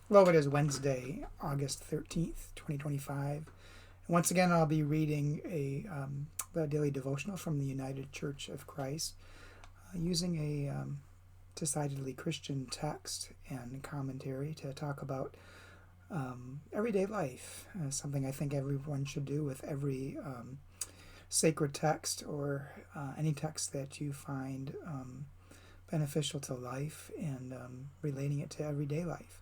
Hello, it is Wednesday, August 13th, 2025. And once again, I'll be reading the daily devotional from the United Church of Christ using a decidedly Christian text and commentary to talk about everyday life, something I think everyone should do with every sacred text or any text that you find beneficial to life and relating it to everyday life.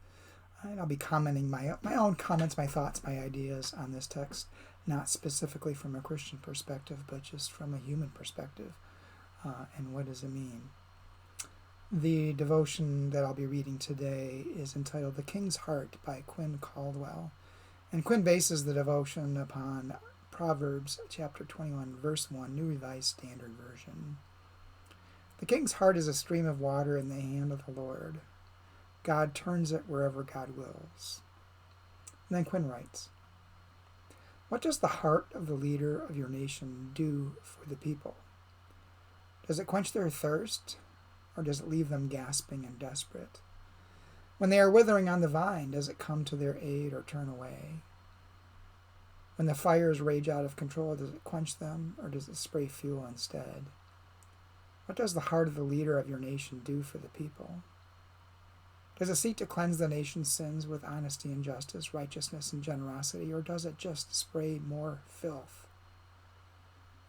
And I'll be commenting my own comments, my thoughts, my ideas on this text, not specifically from a Christian perspective, but just from a human perspective. And what does it mean? The devotion that I'll be reading today is entitled The King's Heart by Quinn Caldwell. And Quinn bases the devotion upon Proverbs chapter 21, verse 1, New Revised Standard Version. The king's heart is a stream of water in the hand of the Lord. God turns it wherever God wills. And then Quinn writes, what does the heart of the leader of your nation do for the people? Does it quench their thirst, or does it leave them gasping and desperate? When they are withering on the vine, does it come to their aid or turn away? When the fires rage out of control, does it quench them, or does it spray fuel instead? What does the heart of the leader of your nation do for the people? Does it seek to cleanse the nation's sins with honesty and justice, righteousness and generosity, or does it just spray more filth?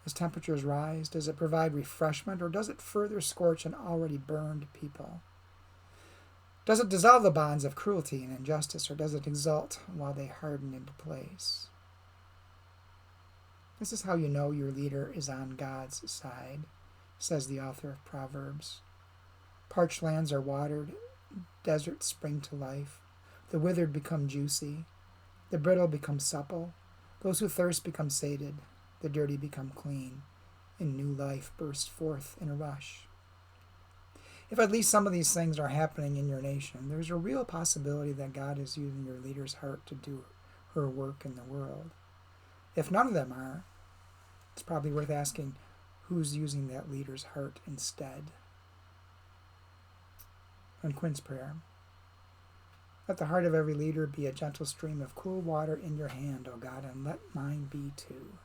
As temperatures rise, does it provide refreshment, or does it further scorch an already burned people? Does it dissolve the bonds of cruelty and injustice, or does it exult while they harden into place? This is how you know your leader is on God's side, says the author of Proverbs. Parched lands are watered, deserts spring to life, the withered become juicy, the brittle become supple, those who thirst become sated, the dirty become clean, and new life bursts forth in a rush. If at least some of these things are happening in your nation, there's a real possibility that God is using your leader's heart to do her work in the world. If none of them are, it's probably worth asking, who's using that leader's heart instead? On Quinn's prayer, let the heart of every leader be a gentle stream of cool water in your hand, O God, and let mine be too.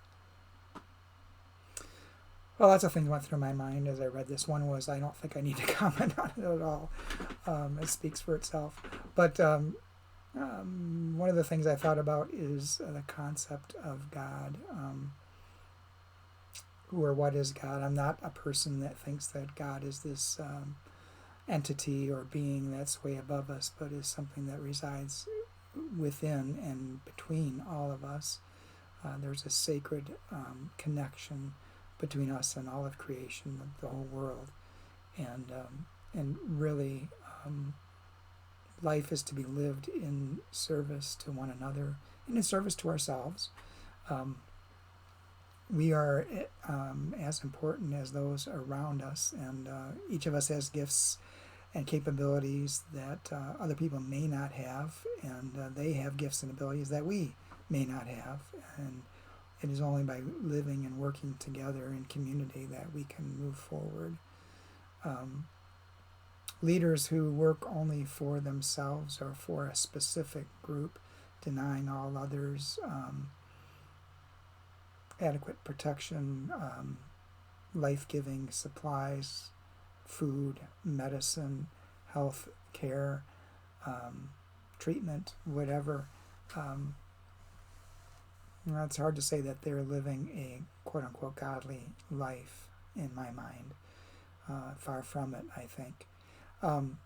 Well, lots of things went through my mind as I read this. One was, I don't think I need to comment on it at all. It speaks for itself. But one of the things I thought about is the concept of God. Who or what is God? I'm not a person that thinks that God is this entity or being that's way above us, but is something that resides within and between all of us. There's a sacred connection between us and all of creation, the whole world, and really, life is to be lived in service to one another and in service to ourselves. We are as important as those around us, and each of us has gifts and capabilities that other people may not have, and they have gifts and abilities that we may not have, and it is only by living and working together in community that we can move forward. Leaders who work only for themselves or for a specific group, denying all others adequate protection, life-giving supplies, food, medicine, health care, treatment, whatever. It's hard to say that they're living a quote-unquote godly life in my mind. Far from it, I think. And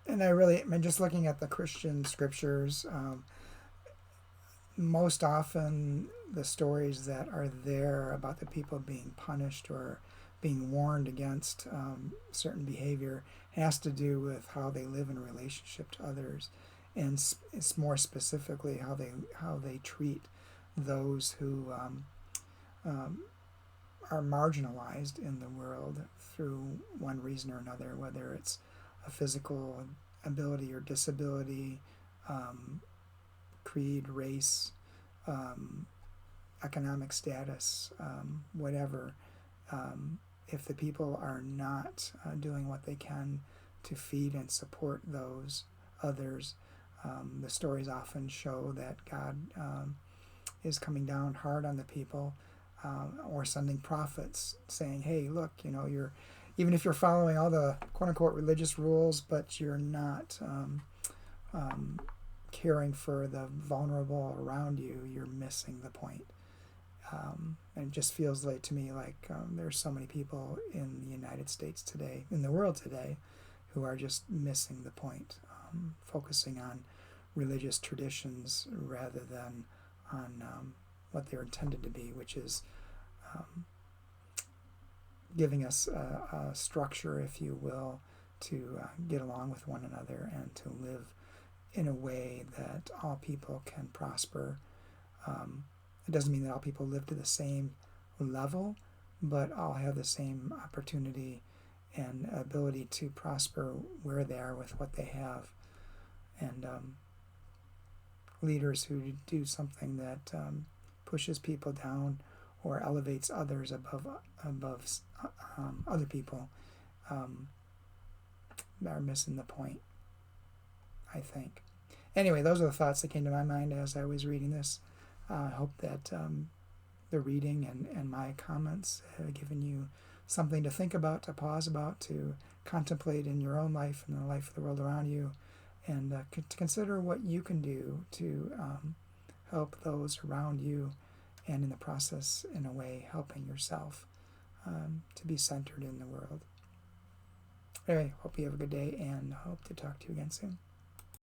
I mean, just looking at the Christian scriptures, most often the stories that are there about the people being punished or being warned against certain behavior has to do with how they live in relationship to others, and it's more specifically how they treat those who are marginalized in the world through one reason or another, whether it's a physical ability or disability, creed, race, economic status, whatever. If the people are not doing what they can to feed and support those others. The stories often show that God is coming down hard on the people, or sending prophets saying, hey, look, you're, even if you're following all the quote-unquote religious rules, but you're not caring for the vulnerable around you, you're missing the point. And it just feels like to me like there's so many people in the United States today, in the world today, who are just missing the point, focusing on religious traditions rather than on what they're intended to be, which is giving us a structure, if you will, to get along with one another and to live in a way that all people can prosper. It doesn't mean that all people live to the same level, but all have the same opportunity and ability to prosper where they are with what they have. And leaders who do something that pushes people down or elevates others above other people are missing the point, I think. Anyway, those are the thoughts that came to my mind as I was reading this. I hope that the reading and my comments have given you something to think about, to pause about, to contemplate in your own life and the life of the world around you, and to consider what you can do to help those around you, and in the process, in a way, helping yourself to be centered in the world. Anyway, hope you have a good day, and hope to talk to you again soon.